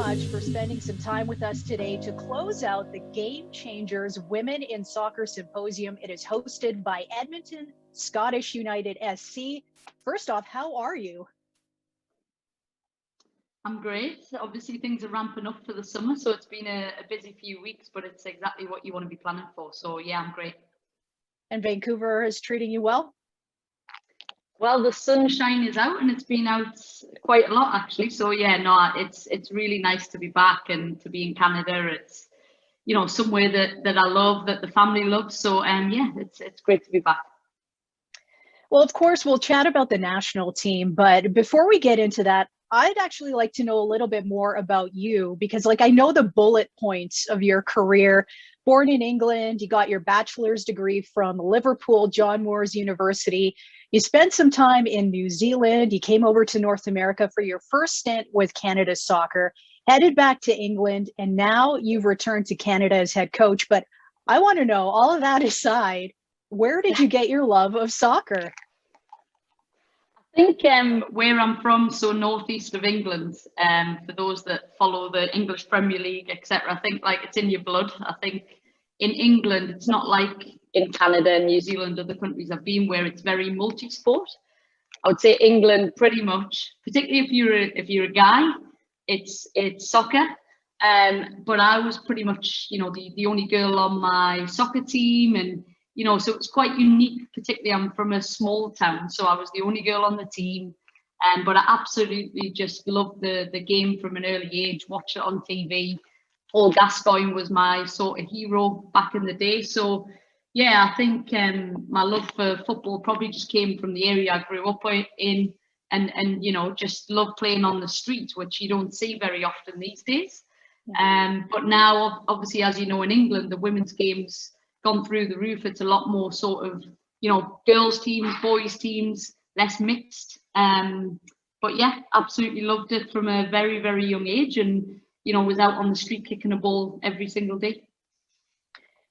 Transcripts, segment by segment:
much for spending some time with us today to close out the Game Changers Women in Soccer Symposium. It is hosted by Edmonton Scottish United SC. First off, how are you? I'm great. Obviously, things are ramping up for the summer, so it's been a busy few weeks, but it's exactly what you want to be planning for. So yeah, I'm great. And Vancouver is treating you well? Well, the sunshine is out, and it's been out quite a lot actually. So yeah, no, it's really nice to be back and to be in Canada. It's, you know, somewhere that I love, that the family loves. So yeah, it's great to be back. Well, of course, we'll chat about the national team, but before we get into that, I'd actually like to know a little bit more about you, because like I know the bullet points of your career. Born in England, you got your bachelor's degree from Liverpool John Moores University. You spent some time in New Zealand. You came over to North America for your first stint with Canada Soccer, headed back to England, and now you've returned to Canada as head coach. But I want to know, all of that aside, where did you get your love of soccer? I think where I'm from, so northeast of England, for those that follow the English Premier League, etc., I think like it's in your blood. I think in England, it's not like in Canada and New Zealand, other countries I've been, where it's very multi-sport. I would say England pretty much, particularly if you're a guy, it's soccer. But I was pretty much, you know, the only girl on my soccer team, and you know, so it's quite unique. Particularly, I'm from a small town, so I was the only girl on the team. But I absolutely just loved the game from an early age. Watched it on TV. Paul Gascoigne was my sort of hero back in the day. So yeah, I think my love for football probably just came from the area I grew up in, and you know, just love playing on the street, which you don't see very often these days. But now, obviously, as you know, in England, the women's game's gone through the roof. It's a lot more sort of, you know, girls teams, boys teams, less mixed. But yeah, absolutely loved it from a very, very young age, and you know, was out on the street kicking a ball every single day.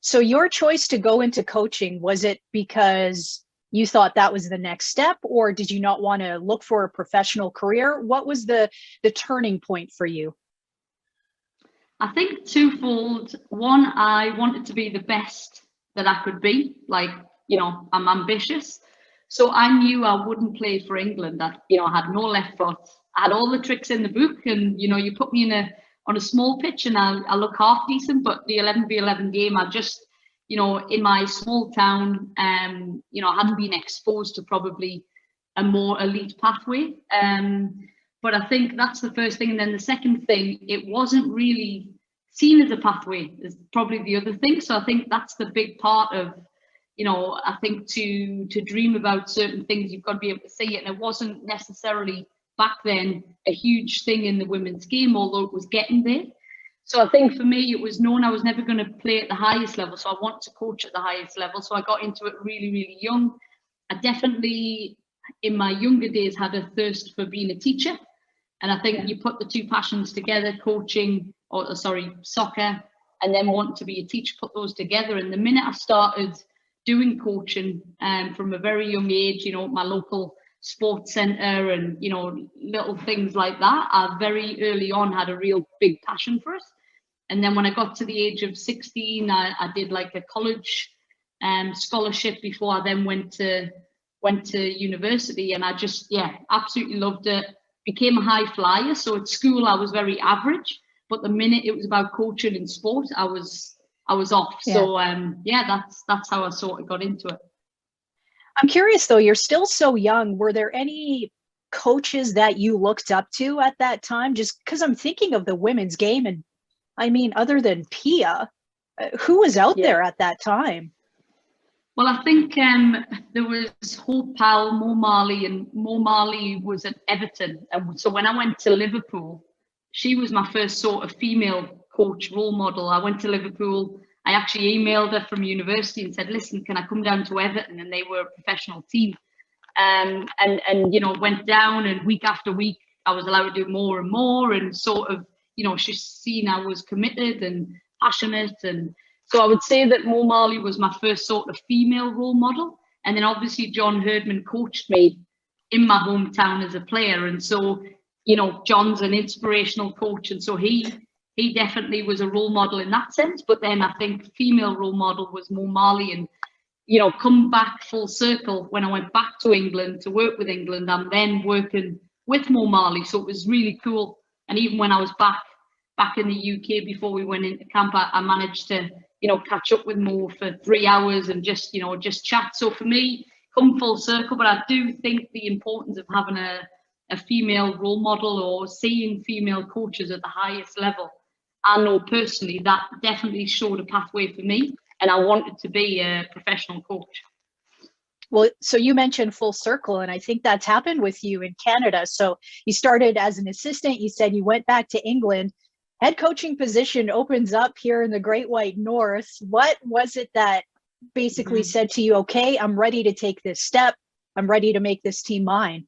So your choice to go into coaching, was it because you thought that was the next step, or did you not want to look for a professional career? What was the turning point for you? I think twofold. One, I wanted to be the best that I could be. Like, you know, I'm ambitious. So I knew I wouldn't play for England. That, you know, I had no left foot. I had all the tricks in the book, and you know, you put me on a small pitch and I look half decent, but the 11v11 game, I just, you know, in my small town, you know, I hadn't been exposed to probably a more elite pathway. But I think that's the first thing. And then the second thing, it wasn't really seen as a pathway, is probably the other thing. So I think that's the big part of, you know, I think to dream about certain things, you've got to be able to see it. And it wasn't necessarily back then a huge thing in the women's game, although it was getting there. So I think for me, it was known I was never going to play at the highest level. So I want to coach at the highest level. So I got into it really, really young. I definitely, in my younger days, had a thirst for being a teacher. And I think you put the two passions together, coaching, or sorry, soccer, and then wanting to be a teacher, put those together. And the minute I started doing coaching from a very young age, you know, my local sports centre and, you know, little things like that, I very early on had a real big passion for it. And then when I got to the age of 16, I did like a college scholarship before I then went to university. And I just, yeah, absolutely loved it. Became a high flyer. So at school I was very average, but the minute it was about coaching and sport, I was off. Yeah. So yeah, that's how I sort of got into it. I'm curious though, you're still so young. Were there any coaches that you looked up to at that time? Just because I'm thinking of the women's game, and I mean, other than Pia, who was out there at that time? Well, I think there was Hope Powell, Mo Marley, and Mo Marley was at Everton. And so when I went to Liverpool, she was my first sort of female coach role model. I went to Liverpool. I actually emailed her from university and said, listen, can I come down to Everton? And they were a professional team. And you know, went down, and week after week, I was allowed to do more and more, and sort of, you know, she's seen I was committed and passionate. And so I would say that Mo Marley was my first sort of female role model. And then obviously John Herdman coached me in my hometown as a player. And so you know, John's an inspirational coach, and so he definitely was a role model in that sense. But then I think female role model was Mo Marley, and you know, come back full circle when I went back to England to work with England. I'm then working with Mo Marley, so it was really cool. And even when I was back in the UK before we went into camp, I managed to, you know, catch up with Mo for 3 hours and just, you know, just chat. So for me, come full circle. But I do think the importance of having a female role model or seeing female coaches at the highest level, I know personally that definitely showed a pathway for me, and I wanted to be a professional coach. Well, so you mentioned full circle, and I think that's happened with you in Canada. So you started as an assistant, you said you went back to England, head coaching position opens up here in the Great White North. What was it that basically said to you, okay, I'm ready to take this step, I'm ready to make this team mine?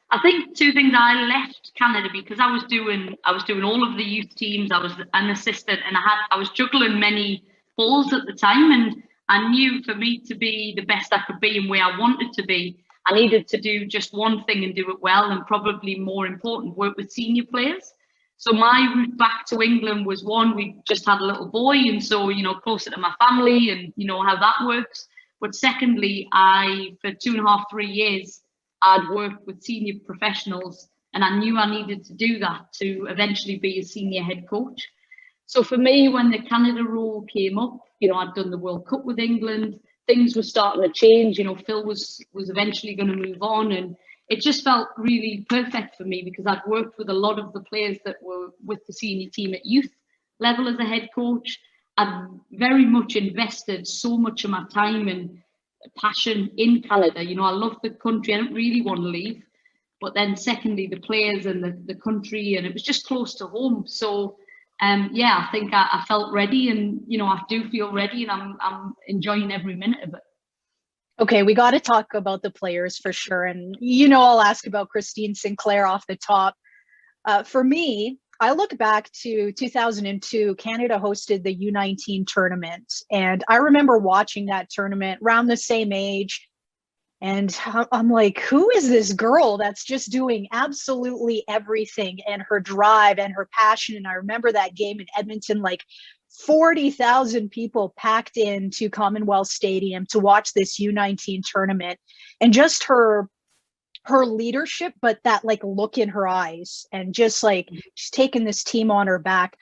I think two things. I left Canada because I was doing all of the youth teams. I was an assistant, and I was juggling many balls at the time, and I knew for me to be the best I could be and where I wanted to be, I needed to do just one thing and do it well, and probably more important, work with senior players. So my route back to England was, one, we just had a little boy, and so, you know, closer to my family, and you know how that works. But secondly, for 2.5, 3 years, I'd worked with senior professionals, and I knew I needed to do that to eventually be a senior head coach. So for me, when the Canada role came up, you know, I'd done the World Cup with England, things were starting to change. You know, Phil was eventually going to move on, and it just felt really perfect for me because I'd worked with a lot of the players that were with the senior team at youth level as a head coach. I'd very much invested so much of my time and passion in Canada. You know, I love the country. I don't really want to leave. But then secondly, the players and the country, and it was just close to home. So yeah, I think I felt ready, and you know, I do feel ready, and I'm enjoying every minute of it. Okay, we got to talk about the players for sure. And you know, I'll ask about Christine Sinclair off the top. For me, I look back to 2002, Canada hosted the U19 tournament. And I remember watching that tournament around the same age. And I'm like, who is this girl that's just doing absolutely everything, and her drive and her passion? And I remember that game in Edmonton, like 40,000 people packed into Commonwealth Stadium to watch this U19 tournament, and just her leadership, but that like look in her eyes, and just like she's taking this team on her back.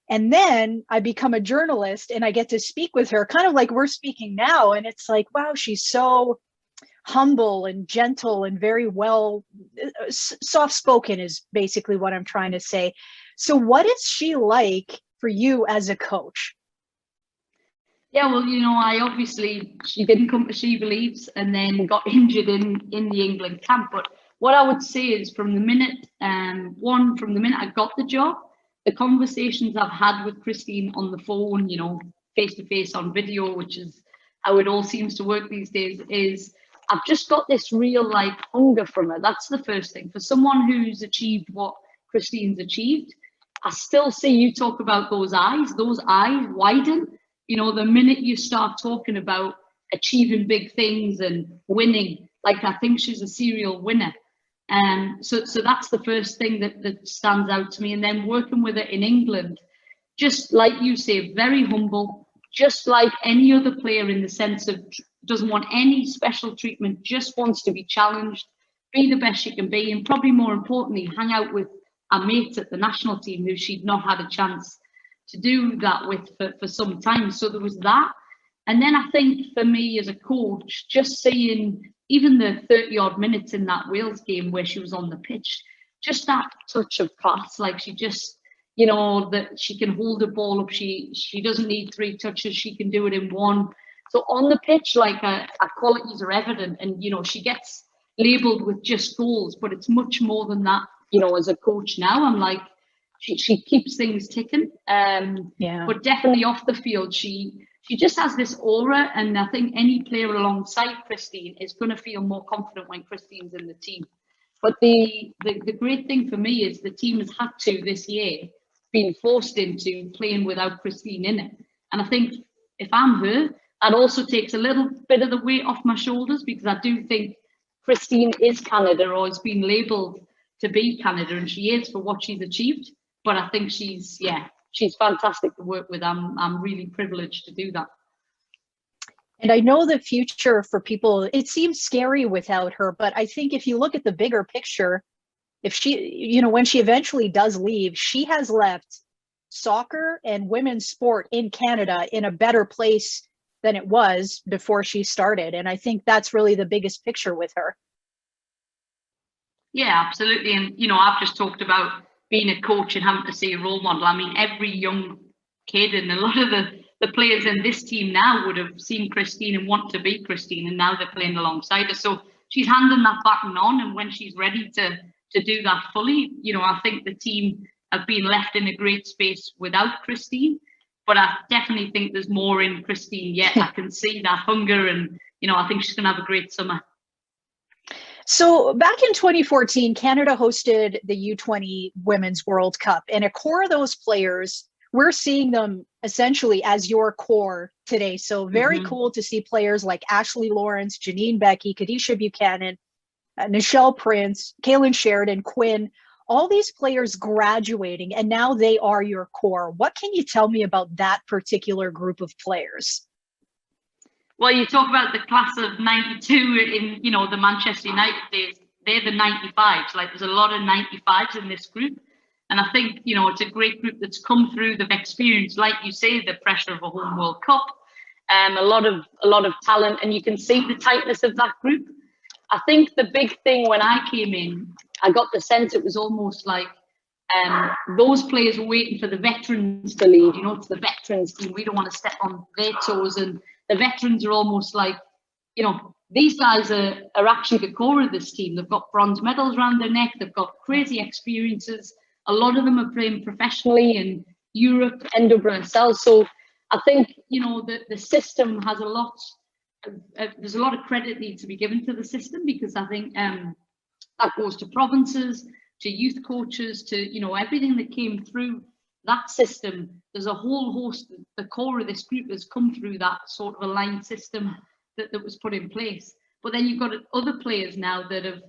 And then I become a journalist and I get to speak with her, kind of like we're speaking now. And it's like, wow, she's so humble and gentle and very well soft-spoken is basically what I'm trying to say. So what is she like for you as a coach? Yeah, well, you know, she didn't come to She Believes and then got injured in the England camp. But what I would say is from the minute I got the job, the conversations I've had with Christine on the phone, you know, face to face on video, which is how it all seems to work these days, is I've just got this real like hunger from her. That's the first thing. For someone who's achieved what Christine's achieved, I still see you talk about those eyes widen. You know, the minute you start talking about achieving big things and winning, like I think she's a serial winner. So that's the first thing that stands out to me. And then working with her in England, just like you say, very humble, just like any other player in the sense of doesn't want any special treatment, just wants to be challenged, be the best she can be, and probably more importantly, hang out with our mates at the national team who she'd not had a chance to do that with for some time. So there was that. And then I think for me as a coach, just seeing even the 30 odd minutes in that Wales game where she was on the pitch, just that touch of class, like she just, you know, that she can hold the ball up. She doesn't need 3 touches. She can do it in 1. So on the pitch, like her qualities are evident, and, you know, she gets labeled with just goals, but it's much more than that. You know, as a coach now, I'm like, she keeps things ticking. Yeah. But definitely off the field, she just has this aura, and I think any player alongside Christine is going to feel more confident when Christine's in the team. But the great thing for me is the team has had to this year been forced into playing without Christine in it. And I think if I'm her, that also takes a little bit of the weight off my shoulders, because I do think Christine is Canada, or has been labelled to be Canada, and she is for what she's achieved. But I think she's fantastic to work with. I'm really privileged to do that. And I know the future for people, it seems scary without her, but I think if you look at the bigger picture, if she, when she eventually does leave, she has left soccer and women's sport in Canada in a better place than it was before she started. And I think that's really the biggest picture with her. Yeah, absolutely. And, I've just talked about being a coach and having to see a role model. I mean, every young kid and a lot of the players in this team now would have seen Christine and want to be Christine, and now they're playing alongside her. So she's handing that baton on, and when she's ready to do that fully, I think the team have been left in a great space without Christine, but I definitely think there's more in Christine yet. I can see that hunger, and I think she's going to have a great summer. So back in 2014, Canada hosted the U20 Women's World Cup, and a core of those players, we're seeing them essentially as your core today. So very cool to see players like Ashley Lawrence, Janine Becky, Kedisha Buchanan, Nichelle Prince, Kaylin Sheridan, Quinn, all these players graduating, and now they are your core. What can you tell me about that particular group of players? Well, you talk about the class of 92 in, the Manchester United days. They're the 95s. Like, there's a lot of 95s in this group. And I think, it's a great group that's come through. They've experienced, like you say, the pressure of a home World Cup, a lot of talent, and you can see the tightness of that group. I think the big thing when I came in, I got the sense it was almost like those players were waiting for the veterans to lead. It's the veterans team. We don't want to step on their toes, and the veterans are almost like, these guys are actually the core of this team. They've got bronze medals around their neck. They've got crazy experiences. A lot of them are playing professionally in Europe, NWSL. So I think, the system has a lot. There's a lot of credit needs to be given to the system, because I think that goes to provinces, to youth coaches, to everything that came through that system. There's a whole host. The core of this group has come through that sort of aligned system that was put in place. But then you've got other players now that have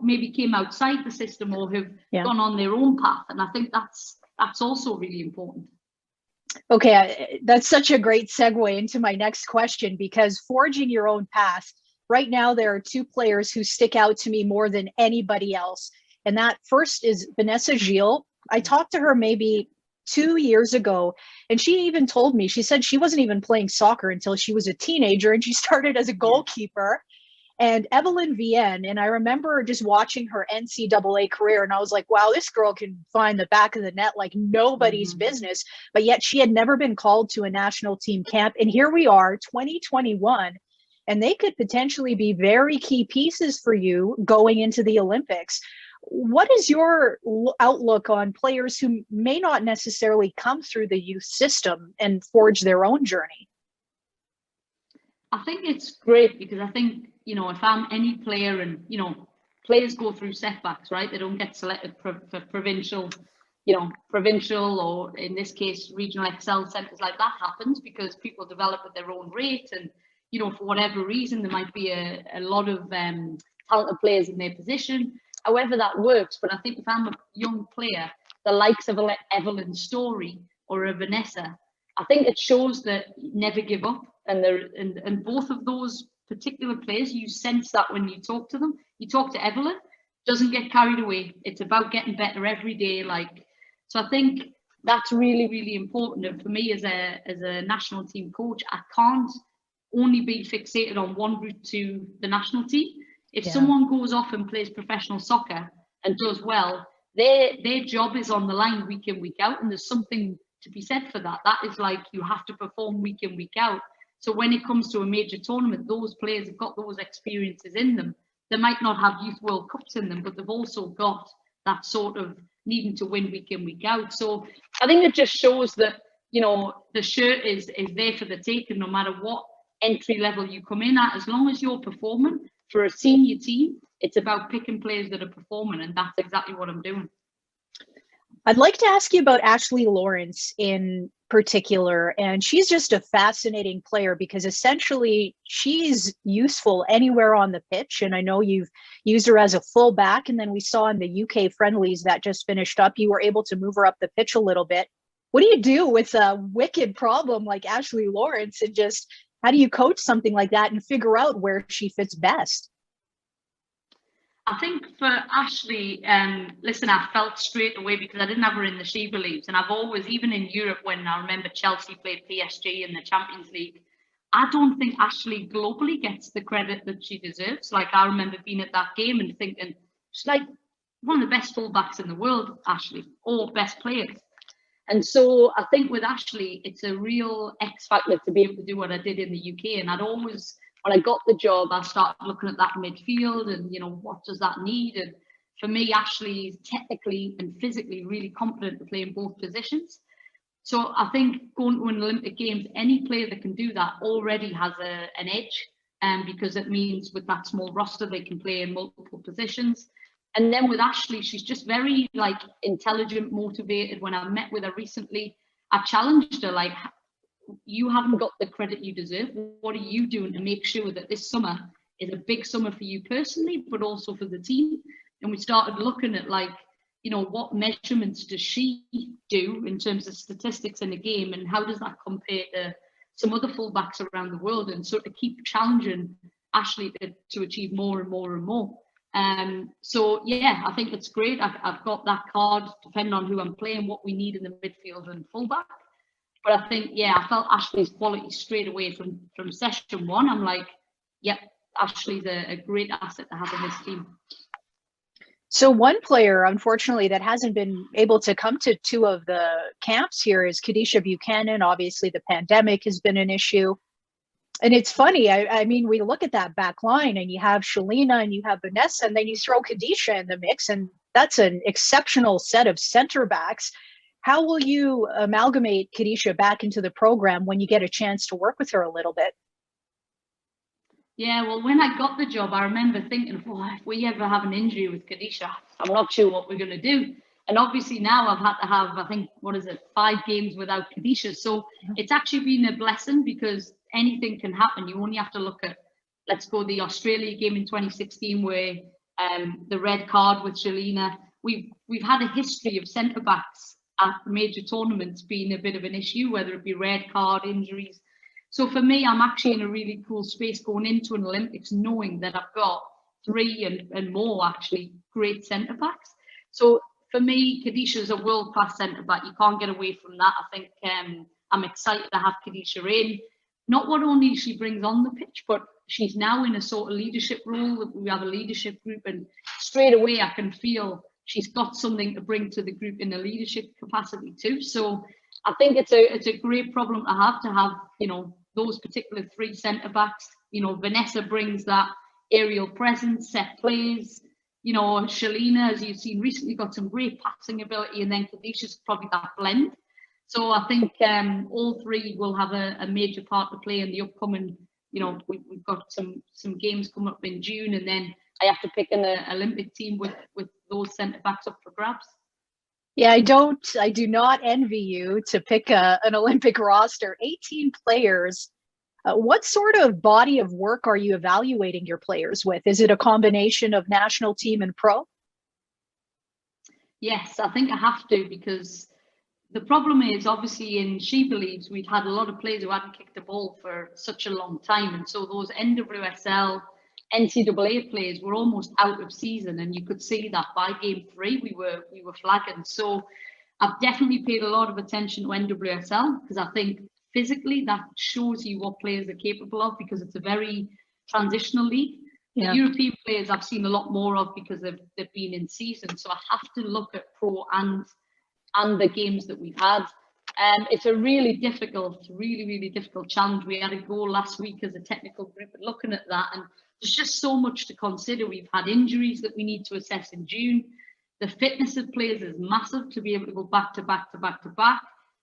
maybe came outside the system or have gone on their own path, and I think that's also really important. Okay, that's such a great segue into my next question, because forging your own path, right now there are two players who stick out to me more than anybody else. And that first is Vanessa Gill. I talked to her maybe 2 years ago, and she even told me, she said she wasn't even playing soccer until she was a teenager, and she started as a goalkeeper. And Evelyn Vienne, and I remember just watching her NCAA career, and I was like, wow, this girl can find the back of the net like nobody's business. But yet she had never been called to a national team camp. And here we are, 2021, and they could potentially be very key pieces for you going into the Olympics. What is your outlook on players who may not necessarily come through the youth system and forge their own journey? I think it's great, because I think, if I'm any player, and, players go through setbacks, right? They don't get selected for provincial, or in this case, regional Excel centres. Like, that happens because people develop at their own rate, and, for whatever reason, there might be a lot of talented players in their position. However that works. But I think if I'm a young player, the likes of Evelyn Story or a Vanessa, I think it shows that you never give up. And both of those particular players, you sense that when you talk to them. You talk to Evelyn, doesn't get carried away. It's about getting better every day. So I think that's really, really important. And for me as a national team coach, I can't only be fixated on one route to the national team. If someone goes off and plays professional soccer and does well, their job is on the line week in, week out. And there's something to be said for that. That is like, you have to perform week in, week out. So when it comes to a major tournament, those players have got those experiences in them. They might not have Youth World Cups in them, but they've also got that sort of needing to win week in, week out. So I think it just shows that, the shirt is there for the taking, no matter what entry level you come in at. As long as you're performing for a senior team, it's about picking players that are performing, and that's exactly what I'm doing. I'd like to ask you about Ashley Lawrence in particular, and she's just a fascinating player because essentially she's useful anywhere on the pitch. And I know you've used her as a fullback, and then we saw in the UK friendlies that just finished up, you were able to move her up the pitch a little bit. What do you do with a wicked problem like Ashley Lawrence, and just how do you coach something like that and figure out where she fits best? I think for Ashley, listen, I felt straight away because I didn't have her in the She Believes. And I've always, even in Europe, when I remember Chelsea played PSG in the Champions League, I don't think Ashley globally gets the credit that she deserves. Like, I remember being at that game and thinking, she's like one of the best fullbacks in the world, Ashley, or best players. And so I think with Ashley, it's a real X factor to be able to do what I did in the UK. And I'd always, when I got the job, I started looking at that midfield and, you know, what does that need? And for me, Ashley is technically and physically really competent to play in both positions. So I think going to an Olympic Games, any player that can do that already has an edge, because it means with that small roster, they can play in multiple positions. And then with Ashley, she's just very like intelligent, motivated. When I met with her recently, I challenged her, like, you haven't got the credit you deserve. What are you doing to make sure that this summer is a big summer for you personally, but also for the team? And we started looking at, like, you know, what measurements does she do in terms of statistics in a game, and how does that compare to some other fullbacks around the world? And so to keep challenging Ashley to achieve more and more and more. So yeah, I think it's great. I've got that card, depending on who I'm playing, what we need in the midfield and fullback. But I think, yeah, I felt Ashley's quality straight away from session one. I'm like, yep, Ashley's a great asset to have in this team. So one player, unfortunately, that hasn't been able to come to two of the camps here is Kedisha Buchanan. Obviously, the pandemic has been an issue. And it's funny, I mean, we look at that back line and you have Shalina and you have Vanessa, and then you throw Kedisha in the mix, and that's an exceptional set of center backs. How will you amalgamate Kedisha back into the program when you get a chance to work with her a little bit? Yeah, well, when I got the job, I remember thinking, oh, if we ever have an injury with Kedisha, I'm not sure what we're going to do. And obviously now I've had to have, I think, 5 games without Kedisha. So it's actually been a blessing, because anything can happen. You only have to look at, let's go, the Australia game in 2016 where the red card with Shalina. We've had a history of centre backs at major tournaments being a bit of an issue, whether it be red card, injuries. So for me, I'm actually in a really cool space going into an Olympics, knowing that I've got 3 and more actually great centre backs. So for me, Kedisha is a world-class centre back. You can't get away from that. I think I'm excited to have Kedisha in. Not what only she brings on the pitch, but she's now in a sort of leadership role. We have a leadership group, and straight away I can feel she's got something to bring to the group in a leadership capacity too. So I think it's a great problem to have, you know, those particular 3 centre backs. You know, Vanessa brings that aerial presence, set plays. You know, Shalina, as you've seen recently, got some great passing ability, and then Kedisha's probably that blend. So I think all 3 will have a major part to play in the upcoming, you know, we've got some games coming up in June, and then I have to pick an Olympic team with those centre backs up for grabs. Yeah, I do not envy you to pick an Olympic roster, 18 players. What sort of body of work are you evaluating your players with? Is it a combination of national team and pro? Yes, I think I have to, because the problem is, obviously in She Believes, we'd had a lot of players who hadn't kicked the ball for such a long time. And so those NWSL, NCAA players were almost out of season, and you could see that by game 3 we were flagging. So I've definitely paid a lot of attention to NWSL, because I think physically that shows you what players are capable of, because it's a very transitional league. Yeah. The European players I've seen a lot more of because they've been in season. So I have to look at pro and the games that we've had. It's a really difficult challenge. We had a goal last week as a technical group at looking at that, and there's just so much to consider. We've had injuries that we need to assess in June. The fitness of players is massive to be able to go back to back to back to back.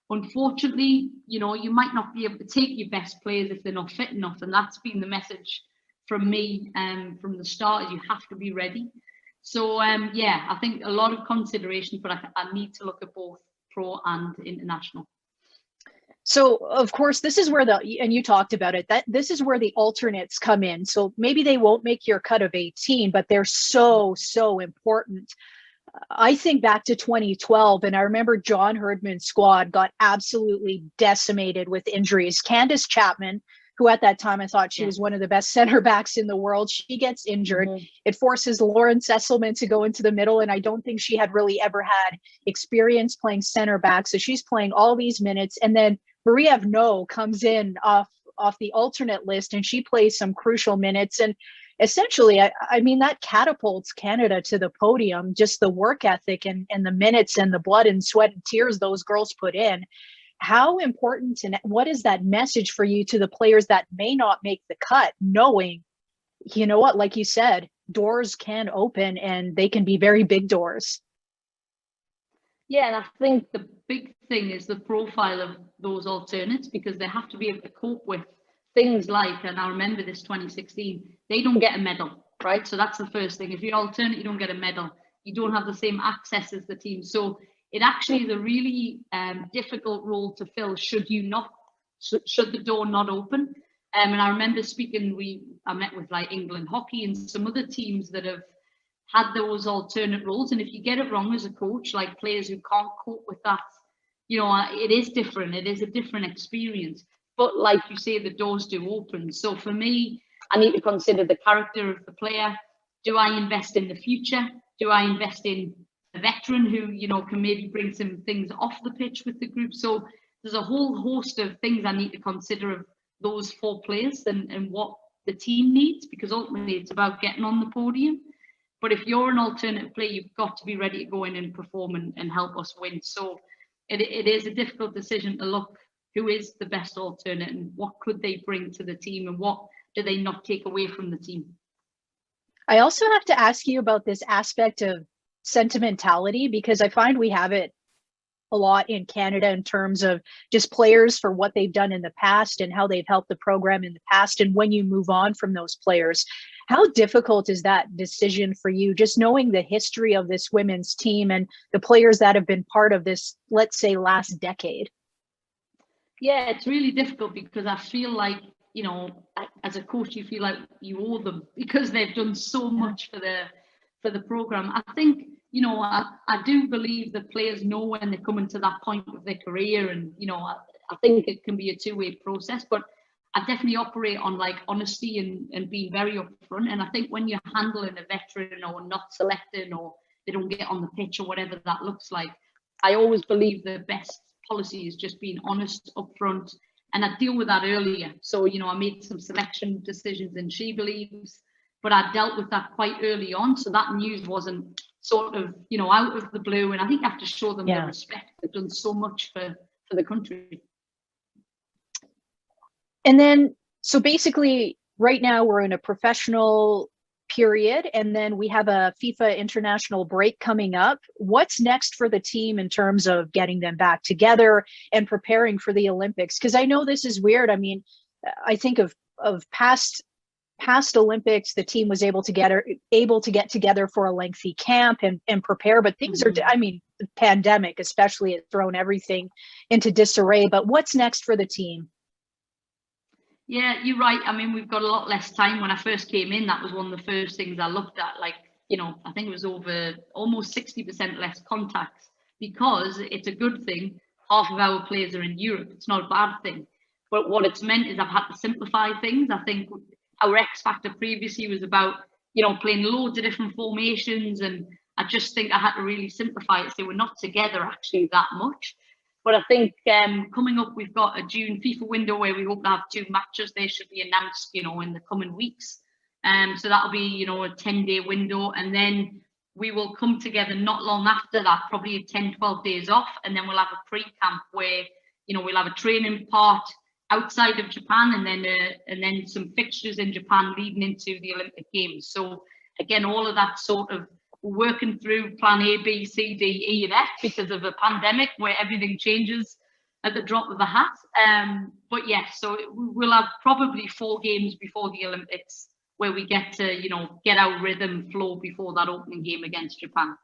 Unfortunately, you know, you might not be able to take your best players if they're not fit enough, and that's been the message from me from the start, is you have to be ready. So yeah, I think a lot of consideration, but I need to look at both pro and international. So of course, this is where and you talked about it, that this is where the alternates come in. So maybe they won't make your cut of 18, but they're so, so important. I think back to 2012, and I remember John Herdman's squad got absolutely decimated with injuries. Candice Chapman, who at that time I thought she was one of the best center backs in the world, she gets injured. It forces Lauren Sesselman to go into the middle, and I don't think she had really ever had experience playing center back. So she's playing all these minutes, and then Maria Vno comes in off the alternate list, and she plays some crucial minutes. And essentially, I mean, that catapults Canada to the podium, just the work ethic and the minutes and the blood and sweat and tears those girls put in. How important and what is that message for you to the players that may not make the cut, knowing, you know what, like you said, doors can open and they can be very big doors? Yeah, and I think the big thing is the profile of those alternates, because they have to be able to cope with things like, and I remember this 2016, they don't get a medal, right? So that's the first thing. If you're alternate, you don't get a medal. You don't have the same access as the team. So it actually is a really difficult role to fill should the door not open. And I remember I met with like England Hockey and some other teams that have had those alternate roles. And if you get it wrong as a coach, like players who can't cope with that, you know, it is different. It is a different experience. But like you say, the doors do open. So for me, I need to consider the character of the player. Do I invest in the future? Do I invest in a veteran who, you know, can maybe bring some things off the pitch with the group? So there's a whole host of things I need to consider of those four players and what the team needs, because ultimately it's about getting on the podium. But if you're an alternate player, you've got to be ready to go in and perform and help us win. So it is a difficult decision to look who is the best alternate and what could they bring to the team and what do they not take away from the team. I also have to ask you about this aspect of sentimentality, because I find we have it a lot in Canada in terms of just players for what they've done in the past and how they've helped the program in the past. And when you move on from those players, how difficult is that decision for you, just knowing the history of this women's team and the players that have been part of this, let's say, last decade? Yeah, it's really difficult because I feel like, you know, as a coach, you feel like you owe them because they've done so much for the program. I think, you know, I do believe that players know when they're coming to that point of their career, and, you know, I think it can be a two-way process, but I definitely operate on like honesty and being very upfront. And I think when you're handling a veteran or not selecting or they don't get on the pitch or whatever that looks like, I always believe the best policy is just being honest upfront, and I deal with that earlier. So, you know, I made some selection decisions and she believes, but I dealt with that quite early on. So that news wasn't sort of, you know, out of the blue. And I think I have to show them the respect. They've done so much for the country. And then, so basically right now we're in a professional period, and then we have a FIFA international break coming up. What's next for the team in terms of getting them back together and preparing for the Olympics? Because I know this is weird. I mean, I think of past Olympics, the team was able to get together for a lengthy camp and prepare, but things are, I mean, the pandemic especially has thrown everything into disarray. But what's next for the team? Yeah, you're right. I mean, we've got a lot less time. When I first came in, that was one of the first things I looked at. Like, you know, I think it was over almost 60% less contacts, because it's a good thing. Half of our players are in Europe. It's not a bad thing. But what it's meant is I've had to simplify things. I think our X factor previously was about, you know, playing loads of different formations. And I just think I had to really simplify it. So we're not together actually that much. But I think coming up, we've got a June FIFA window where we hope to have 2 matches. They should be announced, you know, in the coming weeks. So that'll be, you know, a 10-day window. And then we will come together not long after that, probably 10, 12 days off. And then we'll have a pre-camp where, you know, we'll have a training part outside of Japan, and then some fixtures in Japan leading into the Olympic Games. So again, all of that sort of working through plan A, B, C, D, E, and F because of a pandemic where everything changes at the drop of a hat. But yeah, so we'll have probably 4 games before the Olympics where we get to, you know, get our rhythm flow before that opening game against Japan.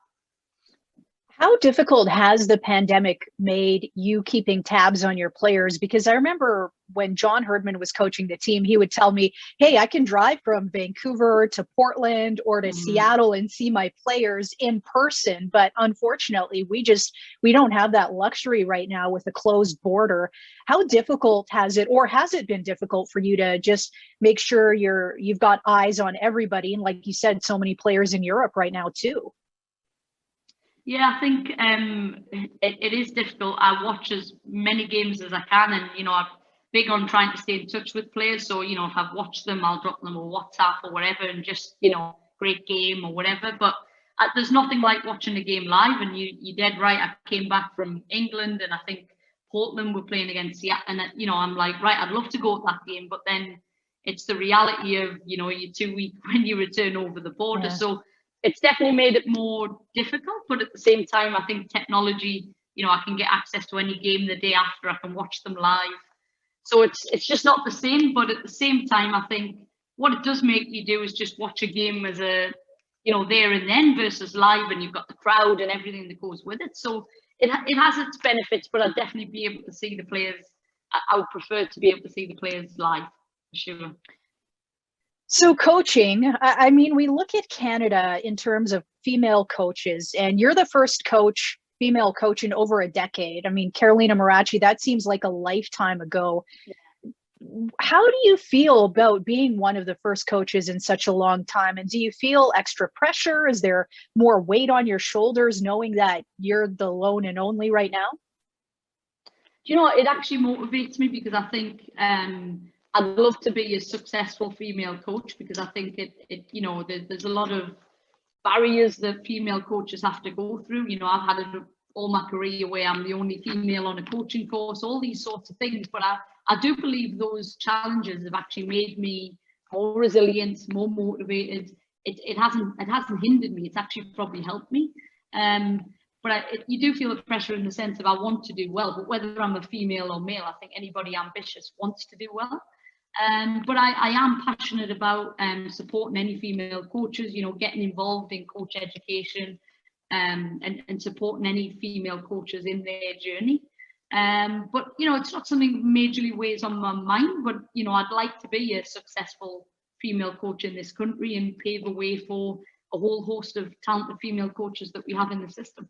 How difficult has the pandemic made you keeping tabs on your players? Because I remember when John Herdman was coaching the team, he would tell me, hey, I can drive from Vancouver to Portland or to Seattle and see my players in person. But unfortunately, we don't have that luxury right now with a closed border. How difficult has it, or has it been difficult for you to just make sure you've got eyes on everybody? And like you said, so many players in Europe right now too. Yeah, I think it is difficult. I watch as many games as I can, and I'm big on trying to stay in touch with players. So if I've watched them, I'll drop them a WhatsApp or whatever, and just great game or whatever. But there's nothing like watching a game live. And you're dead right. I came back from England, and I think Portland were playing against Seattle, and I'm like, right, I'd love to go to that game, but then it's the reality of you're 2 weeks when you return over the border. Yeah. So it's definitely made it more difficult, but at the same time, I think technology, I can get access to any game the day after, I can watch them live. So it's just not the same, but at the same time, I think what it does make you do is just watch a game as a, there and then versus live, and you've got the crowd and everything that goes with it. So it has its benefits, but I'd definitely be able to see the players. I would prefer to be able to see the players live, for sure. So coaching, I mean, we look at Canada in terms of female coaches, and you're the first female coach in over a decade. I mean, Carolina Marachi, that seems like a lifetime ago. How do you feel about being one of the first coaches in such a long time? And do you feel extra pressure? Is there more weight on your shoulders knowing that you're the lone and only right now? It actually motivates me, because I think I'd love to be a successful female coach, because I think there's a lot of barriers that female coaches have to go through. I've had it all my career where I'm the only female on a coaching course, all these sorts of things. But I do believe those challenges have actually made me more resilient, more motivated. It hasn't hindered me. It's actually probably helped me. But you do feel the pressure in the sense of I want to do well, but whether I'm a female or male, I think anybody ambitious wants to do well. But I am passionate about supporting any female coaches, getting involved in coach education and supporting any female coaches in their journey. But, it's not something majorly weighs on my mind, but, I'd like to be a successful female coach in this country and pave a way for a whole host of talented female coaches that we have in the system.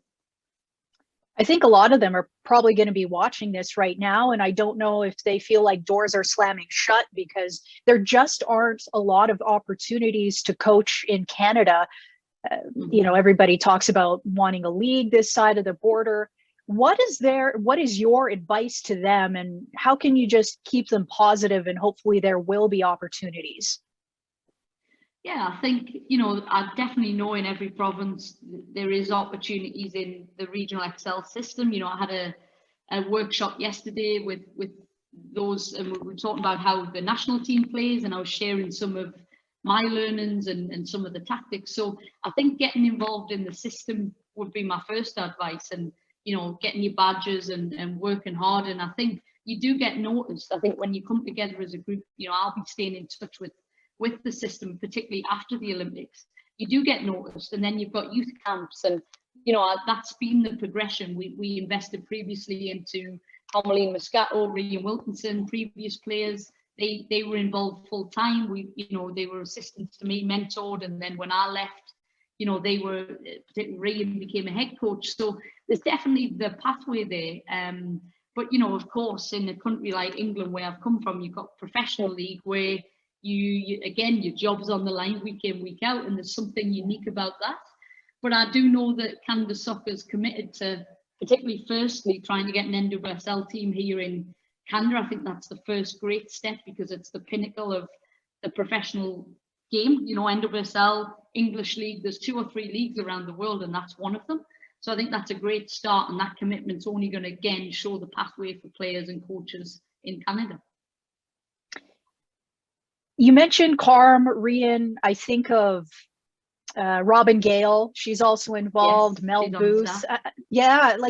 I think a lot of them are probably going to be watching this right now, and I don't know if they feel like doors are slamming shut, because there just aren't a lot of opportunities to coach in Canada. Everybody talks about wanting a league this side of the border. What is your advice to them, and how can you just keep them positive and hopefully there will be opportunities? Yeah, I think, I definitely know in every province there is opportunities in the regional Excel system. I had a workshop yesterday with those, and we were talking about how the national team plays, and I was sharing some of my learnings and some of the tactics. So I think getting involved in the system would be my first advice, and, getting your badges and working hard. And I think you do get noticed. I think when you come together as a group, I'll be staying in touch with the system, particularly after the Olympics. You do get noticed, and then you've got youth camps, and that's been the progression. We invested previously into Homeline Moscato, Ryan Wilkinson, previous players. They were involved full time. They were assistants to me, mentored, and then when I left, they were, particularly Ryan became a head coach. So there's definitely the pathway there. But of course, in a country like England, where I've come from, you've got professional league where you again, your job's on the line week in, week out, and there's something unique about that. But I do know that Canada Soccer is committed to, particularly firstly, trying to get an NWSL team here in Canada. I think that's the first great step, because it's the pinnacle of the professional game. NWSL, English League, there's 2 or 3 leagues around the world, and that's one of them. So I think that's a great start, and that commitment's only going to, again, show the pathway for players and coaches in Canada. You mentioned Carm, Rian. I think of Robin Gale. She's also involved. Yes, Mel Booth.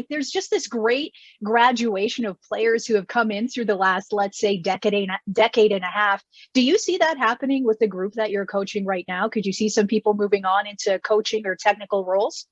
There's just this great graduation of players who have come in through the last, let's say, decade and a half. Do you see that happening with the group that you're coaching right now? Could you see some people moving on into coaching or technical roles?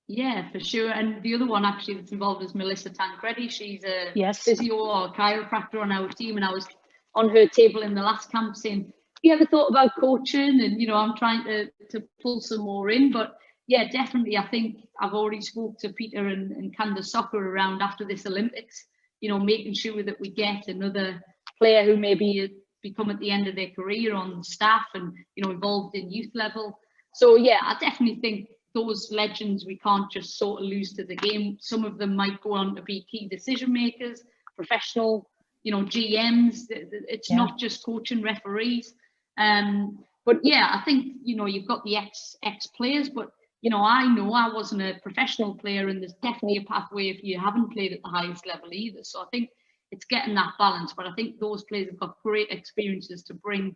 Yeah, for sure. And the other one actually that's involved is Melissa Tancredi. She's a Yes. physio or chiropractor on our team, and I was on her table in the last camp saying, "Have you ever thought about coaching?" And I'm trying to pull some more in. But yeah, definitely, I think I've already spoke to Peter and Candace Soccer around after this Olympics. Making sure that we get another player who maybe become at the end of their career on staff and involved in youth level. So yeah, I definitely think those legends we can't just sort of lose to the game. Some of them might go on to be key decision makers, professional, GMs. It's not just coaching, referees. But yeah, I think you've got the ex players, but I know I wasn't a professional player, and there's definitely a pathway if you haven't played at the highest level either. So I think it's getting that balance. But I think those players have got great experiences to bring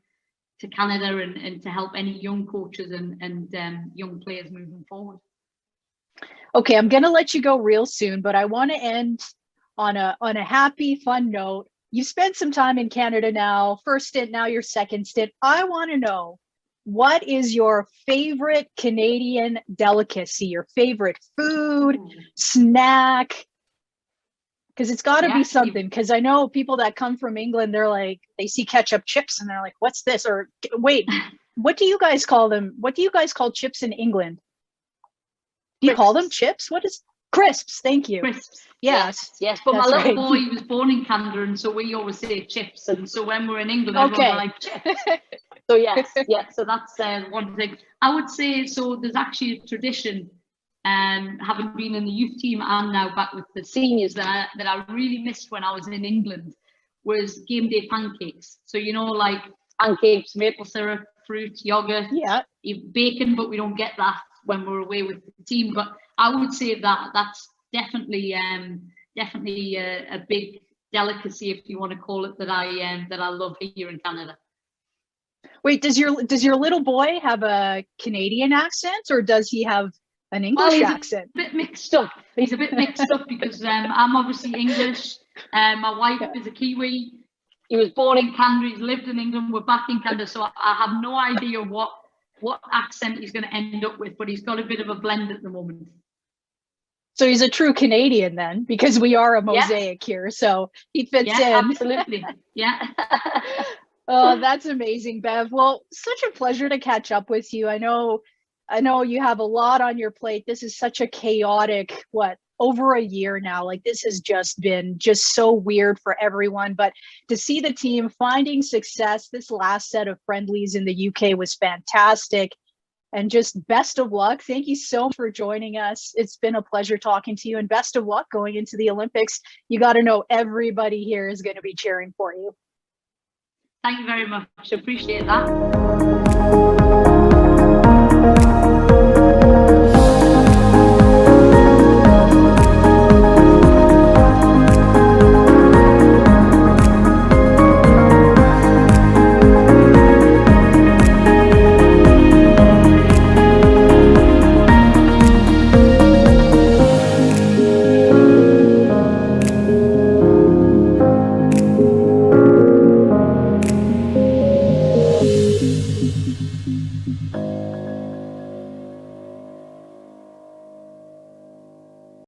to Canada and to help any young coaches and young players moving forward. Okay, I'm gonna let you go real soon, but I want to end on a happy, fun note. You spent some time in Canada now, first stint, now your second stint. I want to know, what is your favorite Canadian delicacy, your favorite food, snack? Because it's got to be something. Because I know people that come from England, they're like, they see ketchup chips and they're like, what's this? Or wait, what do you guys call them? What do you guys call chips in England? Do you call them chips? What is crisps? Thank you. Crisps. Yes. But my little boy, he was born in Canada, and so we always say chips. And so when we're in England, everyone's like chips. So yes, so that's one thing. I would say, so there's actually a tradition, having been in the youth team and now back with the seniors, that I really missed when I was in England, was game day pancakes. So like pancakes, maple syrup, fruit, yogurt, bacon, but we don't get that when we're away with the team. But I would say that's definitely a big delicacy, if you want to call it, that I love here in Canada. Wait, does your little boy have a Canadian accent, or does he have an English accent? A bit mixed up. He's a bit mixed up because I'm obviously English. My wife is a Kiwi. He was born in Canada. He's lived in England. We're back in Canada, so I have no idea what accent he's going to end up with, but he's got a bit of a blend at the moment. So he's a true Canadian then, because we are a mosaic here, so he fits in. Absolutely. Yeah. Oh, that's amazing, Bev. Well, such a pleasure to catch up with you. I know you have a lot on your plate. This is such a chaotic, over a year now. Like, this has just been so weird for everyone. But to see the team finding success, this last set of friendlies in the UK was fantastic. And just best of luck. Thank you so much for joining us. It's been a pleasure talking to you, and best of luck going into the Olympics. You got to know everybody here is going to be cheering for you. Thank you very much. Appreciate that.